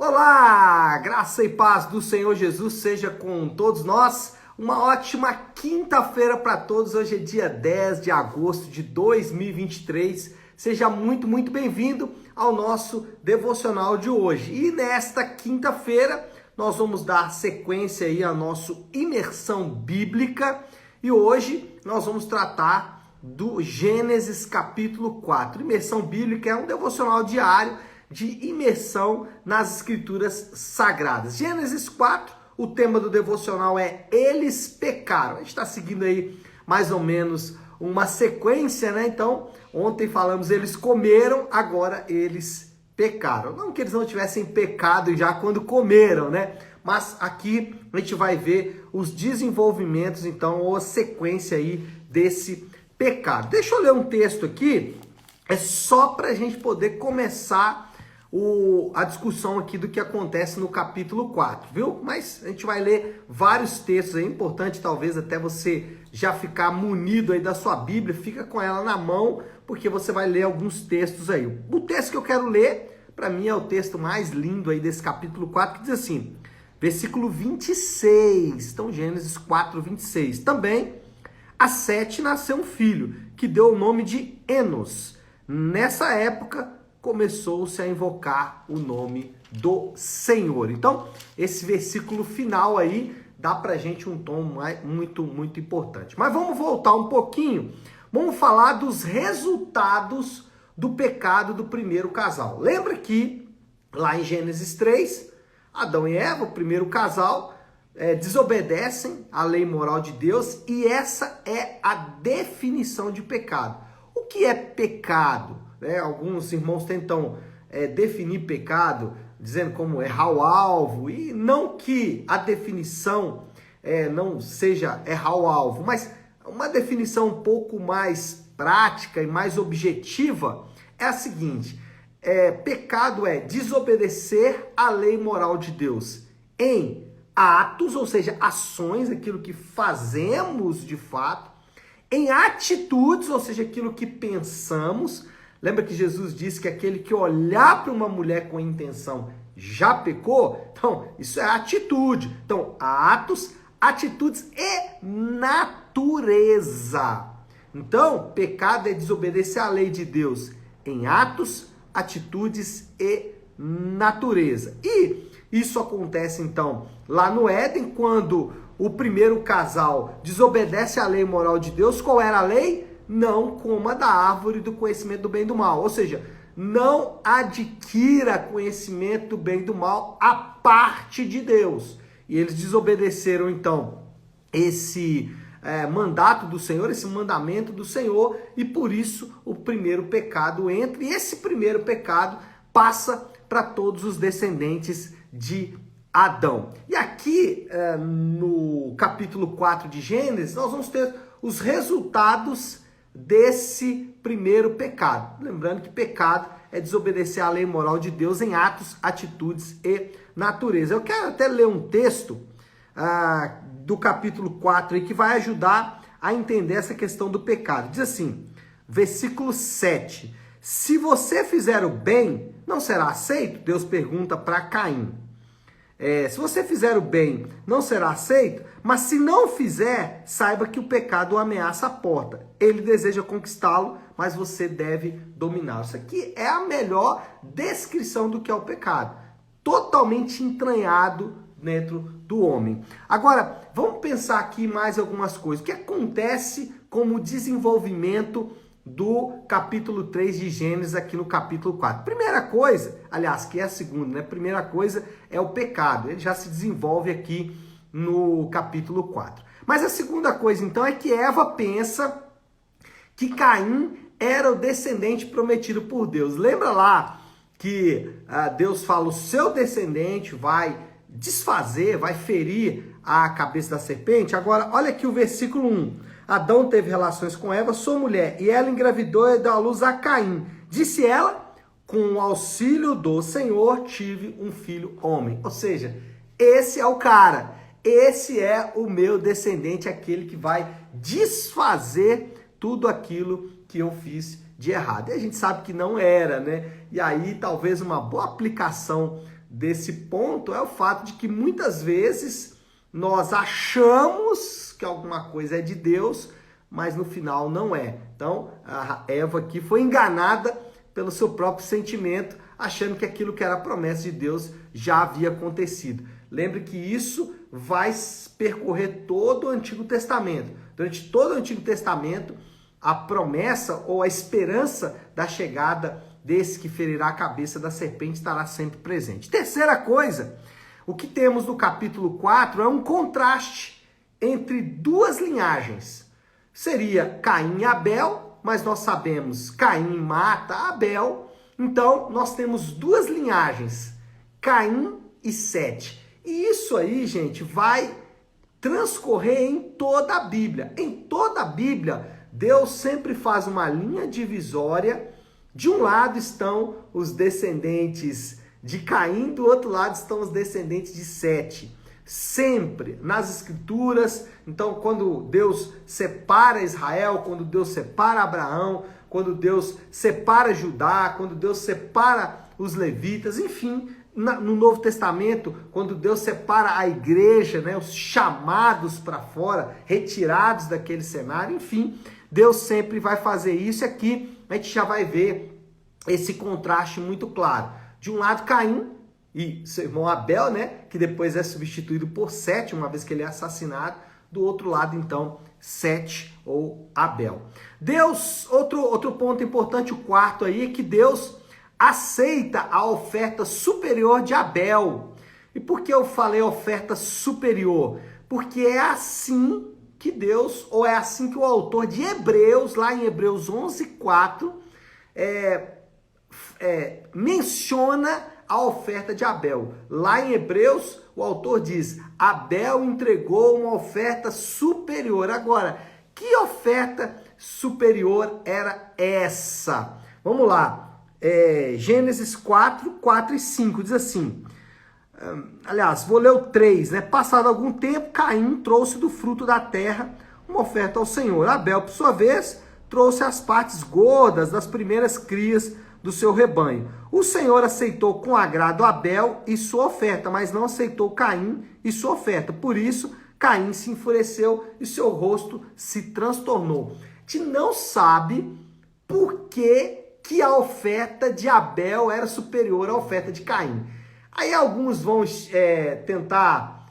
Olá, graça e paz do Senhor Jesus seja com todos nós. Uma ótima quinta-feira para todos. Hoje é dia 10 de agosto de 2023. Seja muito bem-vindo ao nosso devocional de hoje. E nesta quinta-feira nós vamos dar sequência aí à nossa imersão bíblica. E hoje nós vamos tratar do Gênesis capítulo 4. Imersão bíblica é um devocional diário de imersão nas escrituras sagradas. Gênesis 4, o tema do devocional é Eles Pecaram. A gente está seguindo aí mais ou menos uma sequência, né? Então, ontem falamos eles comeram, agora eles pecaram. Não que eles não tivessem pecado já quando comeram, né? Mas aqui a gente vai ver os desenvolvimentos, então, ou a sequência aí desse pecado. Deixa eu ler um texto aqui, é só para a gente poder começar a discussão aqui do que acontece no capítulo 4, viu? Mas a gente vai ler vários textos, é importante talvez até você já ficar munido aí da sua Bíblia, fica com ela na mão, porque você vai ler alguns textos aí. O texto que eu quero ler, para mim é o texto mais lindo aí desse capítulo 4, que diz assim, versículo 26, então Gênesis 4, 26. Também, a Sete nasceu um filho, que deu o nome de Enos. Nessa época, começou-se a invocar o nome do Senhor. Então, esse versículo final aí dá pra gente um tom muito importante. Mas vamos voltar um pouquinho, vamos falar dos resultados do pecado do primeiro casal. Lembra que lá em Gênesis 3, Adão e Eva, o primeiro casal, desobedecem à lei moral de Deus e essa é a definição de pecado. O que é pecado? Alguns irmãos tentam definir pecado, dizendo como errar o alvo, e não que a definição não seja errar o alvo, mas uma definição um pouco mais prática e mais objetiva é a seguinte, pecado é desobedecer à lei moral de Deus em atos, ou seja, ações, aquilo que fazemos de fato, em atitudes, ou seja, aquilo que pensamos. Lembra que Jesus disse que aquele que olhar para uma mulher com intenção já pecou? Então, isso é atitude. Então, atos, atitudes e natureza. Então, pecado é desobedecer à lei de Deus em atos, atitudes e natureza. E isso acontece, então, lá no Éden, quando o primeiro casal desobedece à lei moral de Deus. Qual era a lei? Não coma da árvore do conhecimento do bem e do mal. Ou seja, não adquira conhecimento do bem e do mal a parte de Deus. E eles desobedeceram, então, esse mandato do Senhor, esse mandamento do Senhor, e por isso o primeiro pecado entra. E esse primeiro pecado passa para todos os descendentes de Adão. E aqui, no capítulo 4 de Gênesis, nós vamos ter os resultados desse primeiro pecado. Lembrando que pecado é desobedecer à lei moral de Deus em atos, atitudes e natureza. Eu quero até ler um texto do capítulo 4 aí, que vai ajudar a entender essa questão do pecado. Diz assim, versículo 7. Se você fizer o bem, não será aceito? Deus pergunta para Caim. Se você fizer o bem, não será aceito, mas se não fizer, saiba que o pecado o ameaça a porta. Ele deseja conquistá-lo, mas você deve dominá-lo. Isso aqui é a melhor descrição do que é o pecado. Totalmente entranhado dentro do homem. Agora, vamos pensar aqui mais algumas coisas. O que acontece como desenvolvimento do capítulo 3 de Gênesis aqui no capítulo 4. Primeira coisa, aliás, que é a segunda, né? Primeira coisa é o pecado. Ele já se desenvolve aqui no capítulo 4. Mas a segunda coisa, então, é que Eva pensa que Caim era o descendente prometido por Deus. Lembra lá que Deus fala, o seu descendente vai desfazer, vai ferir a cabeça da serpente? Agora, olha aqui o versículo 1. Adão teve relações com Eva, sua mulher, e ela engravidou e deu à luz a Caim. Disse ela, com o auxílio do Senhor, tive um filho homem. Ou seja, esse é o cara, esse é o meu descendente, aquele que vai desfazer tudo aquilo que eu fiz de errado. E a gente sabe que não era, né? E aí talvez uma boa aplicação desse ponto é o fato de que muitas vezes nós achamos que alguma coisa é de Deus, mas no final não é. Então, a Eva aqui foi enganada pelo seu próprio sentimento, achando que aquilo que era promessa de Deus já havia acontecido. Lembre que isso vai percorrer todo o Antigo Testamento. Durante todo o Antigo Testamento, a promessa ou a esperança da chegada desse que ferirá a cabeça da serpente estará sempre presente. Terceira coisa, o que temos no capítulo 4 é um contraste entre duas linhagens. Seria Caim e Abel, mas nós sabemos que Caim mata Abel, então nós temos duas linhagens, Caim e Sete. E isso aí, gente, vai transcorrer em toda a Bíblia. Em toda a Bíblia, Deus sempre faz uma linha divisória. De um lado estão os descendentes de Caim, do outro lado estão os descendentes de Sete. Sempre nas Escrituras. Então, quando Deus separa Israel, quando Deus separa Abraão, quando Deus separa Judá, quando Deus separa os levitas, enfim, no Novo Testamento, quando Deus separa a igreja, né, os chamados para fora, retirados daquele cenário, enfim, Deus sempre vai fazer isso. E aqui a gente já vai ver esse contraste muito claro. De um lado, Caim e seu irmão Abel, né, que depois é substituído por Sete, uma vez que ele é assassinado. Do outro lado, então, Sete ou Abel. Deus, outro ponto importante, o quarto aí, é que Deus aceita a oferta superior de Abel. E por que eu falei oferta superior? Porque é assim que Deus, ou é assim que o autor de Hebreus, lá em Hebreus 11:4, menciona a oferta de Abel. Lá em Hebreus, o autor diz: Abel entregou uma oferta superior. Agora, que oferta superior era essa? Vamos lá. Gênesis 4 e 5, diz assim, aliás, vou ler o 3, né? Passado algum tempo, Caim trouxe do fruto da terra uma oferta ao Senhor. Abel, por sua vez, trouxe as partes gordas das primeiras crias do seu rebanho. O Senhor aceitou com agrado Abel e sua oferta, mas não aceitou Caim e sua oferta. Por isso, Caim se enfureceu e seu rosto se transtornou. A gente não sabe por que a oferta de Abel era superior à oferta de Caim. Aí alguns vão tentar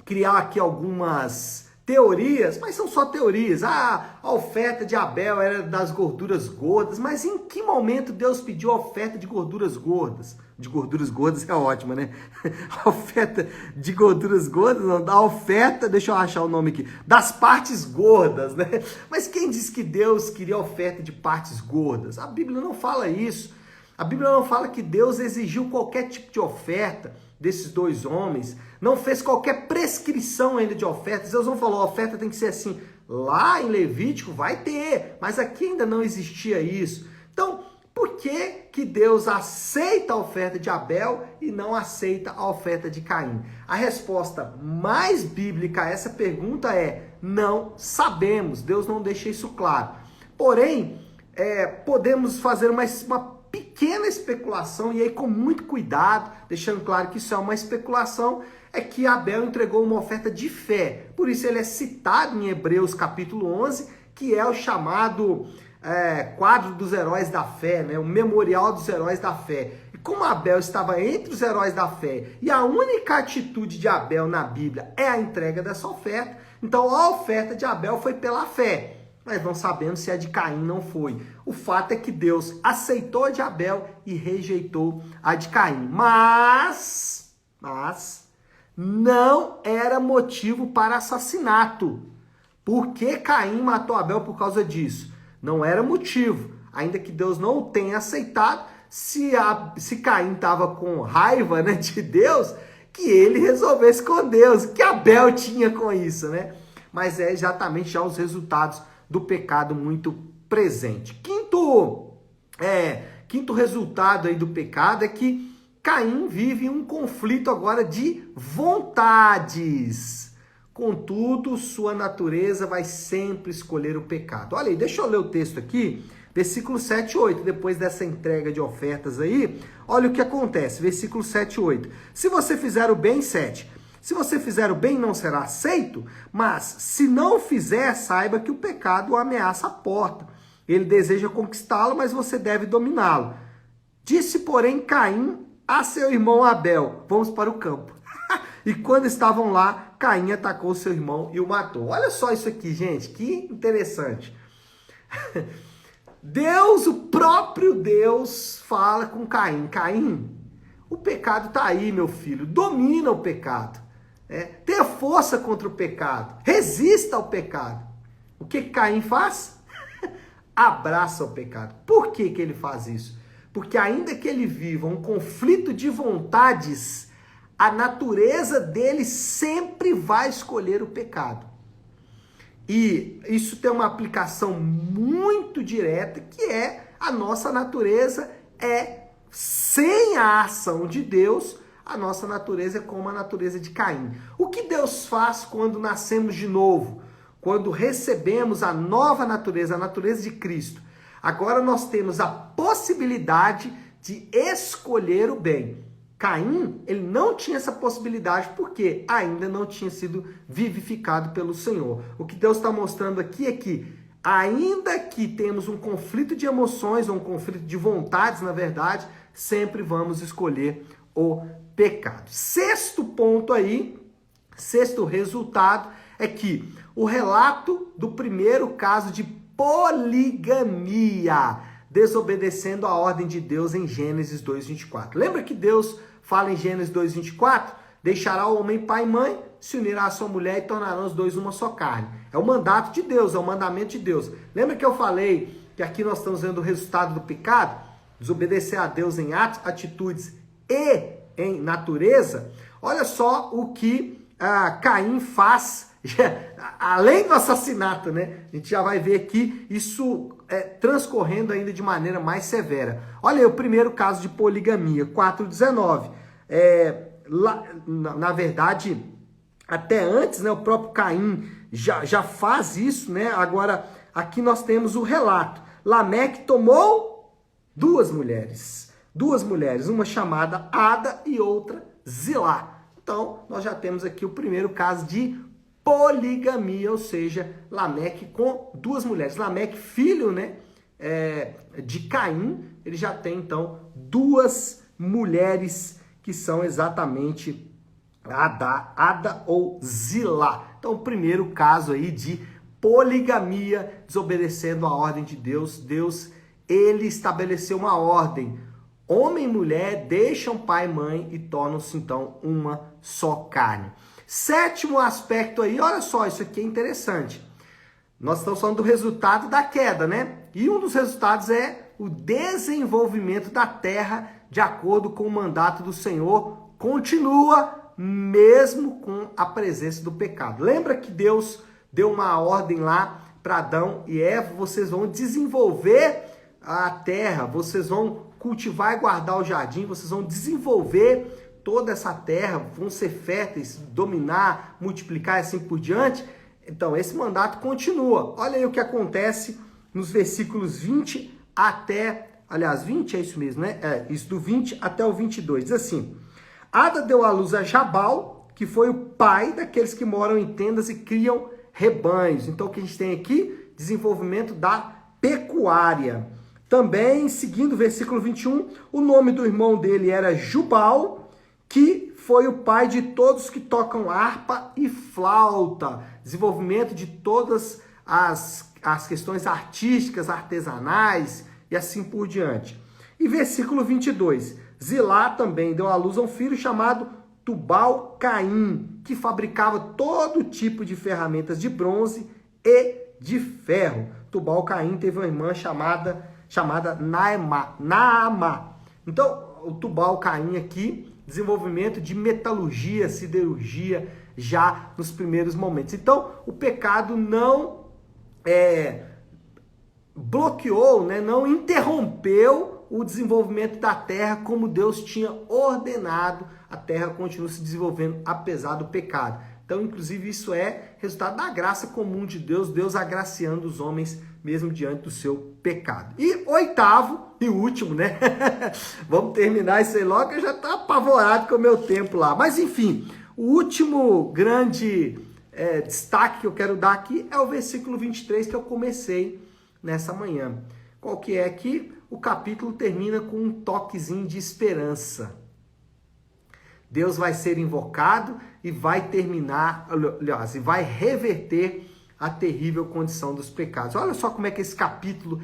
criar aqui algumas teorias, mas são só teorias. A oferta de Abel era das gorduras gordas, mas em que momento Deus pediu a oferta de gorduras gordas? De gorduras gordas é ótima, né? A oferta de gorduras gordas, não, da oferta, deixa eu achar o nome aqui, das partes gordas, né? Mas quem disse que Deus queria oferta de partes gordas? A Bíblia não fala isso. A Bíblia não fala que Deus exigiu qualquer tipo de oferta desses dois homens, não fez qualquer prescrição ainda de ofertas. Deus não falou, a oferta tem que ser assim. Lá em Levítico vai ter, mas aqui ainda não existia isso. Então, por que Deus aceita a oferta de Abel e não aceita a oferta de Caim? A resposta mais bíblica a essa pergunta é: não sabemos. Deus não deixa isso claro. Porém, podemos fazer uma pequena especulação, e aí com muito cuidado, deixando claro que isso é uma especulação, é que Abel entregou uma oferta de fé. Por isso ele é citado em Hebreus capítulo 11, que é o chamado quadro dos heróis da fé, né? O memorial dos heróis da fé. E como Abel estava entre os heróis da fé, e a única atitude de Abel na Bíblia é a entrega dessa oferta, então a oferta de Abel foi pela fé. Mas não sabemos se a de Caim não foi. O fato é que Deus aceitou a de Abel e rejeitou a de Caim. Mas não era motivo para assassinato. Por que Caim matou Abel por causa disso? Não era motivo. Ainda que Deus não o tenha aceitado, se Caim estava com raiva, né, de Deus, que ele resolvesse com Deus. Que Abel tinha com isso, né? Mas é exatamente já os resultados do pecado muito presente. Quinto resultado aí do pecado é que Caim vive um conflito agora de vontades. Contudo, sua natureza vai sempre escolher o pecado. Olha aí, deixa eu ler o texto aqui. Versículo 7 e 8, depois dessa entrega de ofertas aí, olha o que acontece, versículo 7 e 8. Se você fizer o bem, 7. Se você fizer o bem, não será aceito, mas se não fizer, saiba que o pecado o ameaça a porta. Ele deseja conquistá-lo, mas você deve dominá-lo. Disse, porém, Caim a seu irmão Abel, vamos para o campo. E quando estavam lá, Caim atacou seu irmão e o matou. Olha só isso aqui, gente, que interessante. Deus, o próprio Deus, fala com Caim. Caim, o pecado está aí, meu filho. Domina o pecado. Tenha força contra o pecado. Resista ao pecado. O que Caim faz? Abraça o pecado. Por que ele faz isso? Porque ainda que ele viva um conflito de vontades, a natureza dele sempre vai escolher o pecado. E isso tem uma aplicação muito direta, que é a nossa natureza sem a ação de Deus, a nossa natureza é como a natureza de Caim. O que Deus faz quando nascemos de novo? Quando recebemos a nova natureza, a natureza de Cristo? Agora nós temos a possibilidade de escolher o bem. Caim, ele não tinha essa possibilidade porque ainda não tinha sido vivificado pelo Senhor. O que Deus está mostrando aqui é que, ainda que temos um conflito de emoções, ou um conflito de vontades, na verdade, sempre vamos escolher o pecado. Sexto ponto aí, sexto resultado, é que o relato do primeiro caso de poligamia, desobedecendo a ordem de Deus em Gênesis 2:24. Lembra que Deus fala em Gênesis 2:24? Deixará o homem pai e mãe, se unirá à sua mulher e tornarão os dois uma só carne. É o mandato de Deus, é o mandamento de Deus. Lembra que eu falei que aqui nós estamos vendo o resultado do pecado? Desobedecer a Deus em atos, atitudes e em natureza? Olha só o que Caim faz, além do assassinato, né? A gente já vai ver aqui isso transcorrendo ainda de maneira mais severa. Olha aí o primeiro caso de poligamia, 4:19. Na verdade, até antes, né, o próprio Caim já faz isso, né? Agora, aqui nós temos o relato. Lameque tomou duas mulheres, uma chamada Ada e outra Zilá. Então, nós já temos aqui o primeiro caso de poligamia, ou seja, Lameque com duas mulheres. Lameque, filho, né, de Caim, ele já tem, então, duas mulheres que são exatamente Ada ou Zilá. Então, o primeiro caso aí de poligamia, desobedecendo a ordem de Deus. Deus, ele estabeleceu uma ordem. Homem e mulher deixam pai e mãe e tornam-se, então, uma só carne. Sétimo aspecto aí, olha só, isso aqui é interessante. Nós estamos falando do resultado da queda, né? E um dos resultados é o desenvolvimento da terra de acordo com o mandato do Senhor. Continua mesmo com a presença do pecado. Lembra que Deus deu uma ordem lá para Adão e Eva? Vocês vão desenvolver a terra, vocês vão cultivar e guardar o jardim, vocês vão desenvolver toda essa terra, vão ser férteis, dominar, multiplicar e assim por diante. Então, esse mandato continua. Olha aí o que acontece nos versículos 20 até... Aliás, 20 é isso mesmo, né? Isso do 20 até o 22. Diz assim: Ada deu à luz a Jabal, que foi o pai daqueles que moram em tendas e criam rebanhos. Então, o que a gente tem aqui? Desenvolvimento da pecuária. Também, seguindo o versículo 21, o nome do irmão dele era Jubal, que foi o pai de todos que tocam harpa e flauta. Desenvolvimento de todas as questões artísticas, artesanais e assim por diante. E versículo 22, Zilá também deu à luz a um filho chamado Tubal-Caim, que fabricava todo tipo de ferramentas de bronze e de ferro. Tubal-Caim teve uma irmã chamada Naamá. Então, o Tubal-Caim aqui, desenvolvimento de metalurgia, siderurgia, já nos primeiros momentos. Então, o pecado não bloqueou, né, não interrompeu o desenvolvimento da terra como Deus tinha ordenado. A terra continua se desenvolvendo apesar do pecado. Então, inclusive, isso é resultado da graça comum de Deus, Deus agraciando os homens mesmo diante do seu pecado. E oitavo e último, né? Vamos terminar isso aí logo, que eu já estou apavorado com o meu tempo lá. Mas enfim, o último grande destaque que eu quero dar aqui é o versículo 23 que eu comecei nessa manhã. Qual que é que o capítulo termina com um toquezinho de esperança. Deus vai ser invocado e vai terminar, aliás, e vai reverter a terrível condição dos pecados. Olha só como é que esse capítulo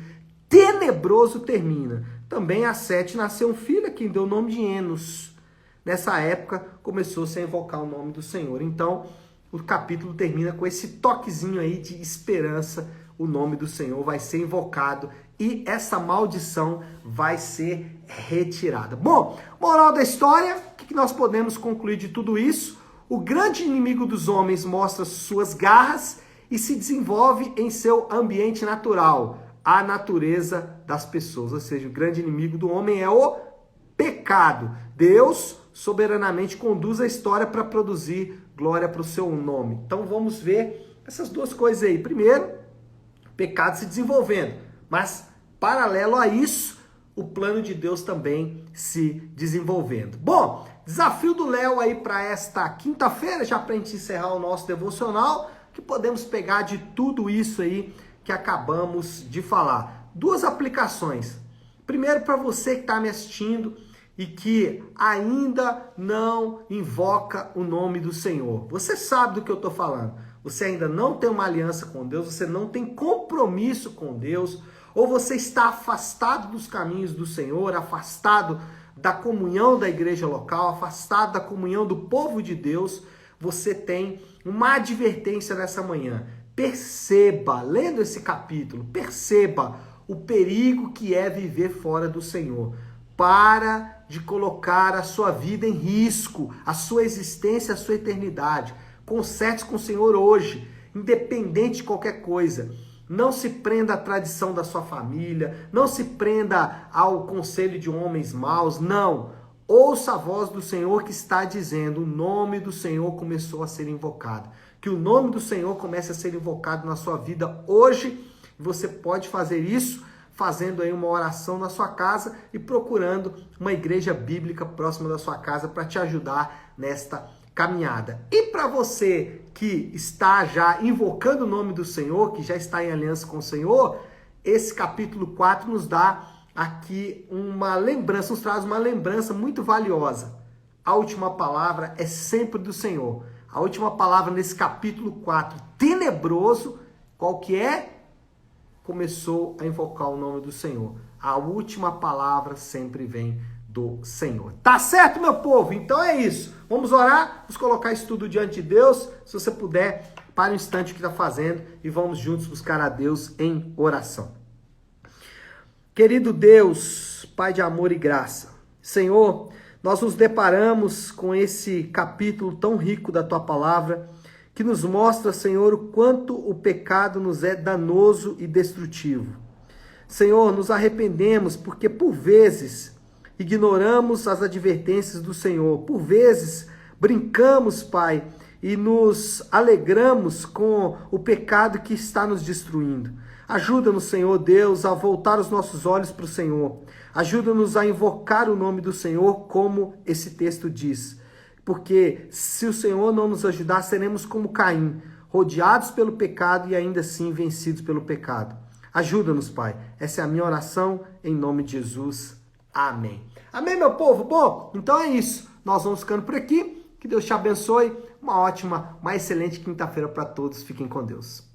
tenebroso termina. Também a Sete nasceu um filho a quem deu o nome de Enos. Nessa época começou-se a invocar o nome do Senhor. Então o capítulo termina com esse toquezinho aí de esperança. O nome do Senhor vai ser invocado e essa maldição vai ser retirada. Bom, moral da história, o que nós podemos concluir de tudo isso? O grande inimigo dos homens mostra suas garras e se desenvolve em seu ambiente natural, a natureza das pessoas. Ou seja, o grande inimigo do homem é o pecado. Deus soberanamente conduz a história para produzir glória para o seu nome. Então vamos ver essas duas coisas aí. Primeiro, pecado se desenvolvendo, mas paralelo a isso, o plano de Deus também se desenvolvendo. Bom, desafio do Léo aí para esta quinta-feira, já para a gente encerrar o nosso devocional, que podemos pegar de tudo isso aí que acabamos de falar. Duas aplicações. Primeiro, para você que está me assistindo e que ainda não invoca o nome do Senhor. Você sabe do que eu estou falando. Você ainda não tem uma aliança com Deus, você não tem compromisso com Deus, ou você está afastado dos caminhos do Senhor, afastado da comunhão da igreja local, afastado da comunhão do povo de Deus. Você tem uma advertência nessa manhã. Perceba, lendo esse capítulo, perceba o perigo que é viver fora do Senhor. Para de colocar a sua vida em risco, a sua existência, a sua eternidade. Conserte com o Senhor hoje, independente de qualquer coisa. Não se prenda à tradição da sua família, não se prenda ao conselho de homens maus, não. Ouça a voz do Senhor que está dizendo, o nome do Senhor começou a ser invocado. Que o nome do Senhor comece a ser invocado na sua vida hoje. Você pode fazer isso fazendo aí uma oração na sua casa e procurando uma igreja bíblica próxima da sua casa para te ajudar nesta caminhada. E para você que está já invocando o nome do Senhor, que já está em aliança com o Senhor, esse capítulo 4 nos dá aqui uma lembrança, nos traz uma lembrança muito valiosa. A última palavra é sempre do Senhor. A última palavra nesse capítulo 4, tenebroso, qual que é? Começou a invocar o nome do Senhor. A última palavra sempre vem do Senhor. Tá certo, meu povo? Então é isso. Vamos orar, vamos colocar isso tudo diante de Deus. Se você puder, pare um instante o que está fazendo e vamos juntos buscar a Deus em oração. Querido Deus, Pai de amor e graça, Senhor, nós nos deparamos com esse capítulo tão rico da Tua Palavra, que nos mostra, Senhor, o quanto o pecado nos é danoso e destrutivo. Senhor, nos arrependemos porque por vezes ignoramos as advertências do Senhor. Por vezes brincamos, Pai, e nos alegramos com o pecado que está nos destruindo. Ajuda-nos, Senhor Deus, a voltar os nossos olhos para o Senhor. Ajuda-nos a invocar o nome do Senhor, como esse texto diz. Porque se o Senhor não nos ajudar, seremos como Caim, rodeados pelo pecado e ainda assim vencidos pelo pecado. Ajuda-nos, Pai. Essa é a minha oração, em nome de Jesus. Amém. Amém, meu povo? Bom, então é isso. Nós vamos ficando por aqui. Que Deus te abençoe. Uma ótima, uma excelente quinta-feira para todos. Fiquem com Deus.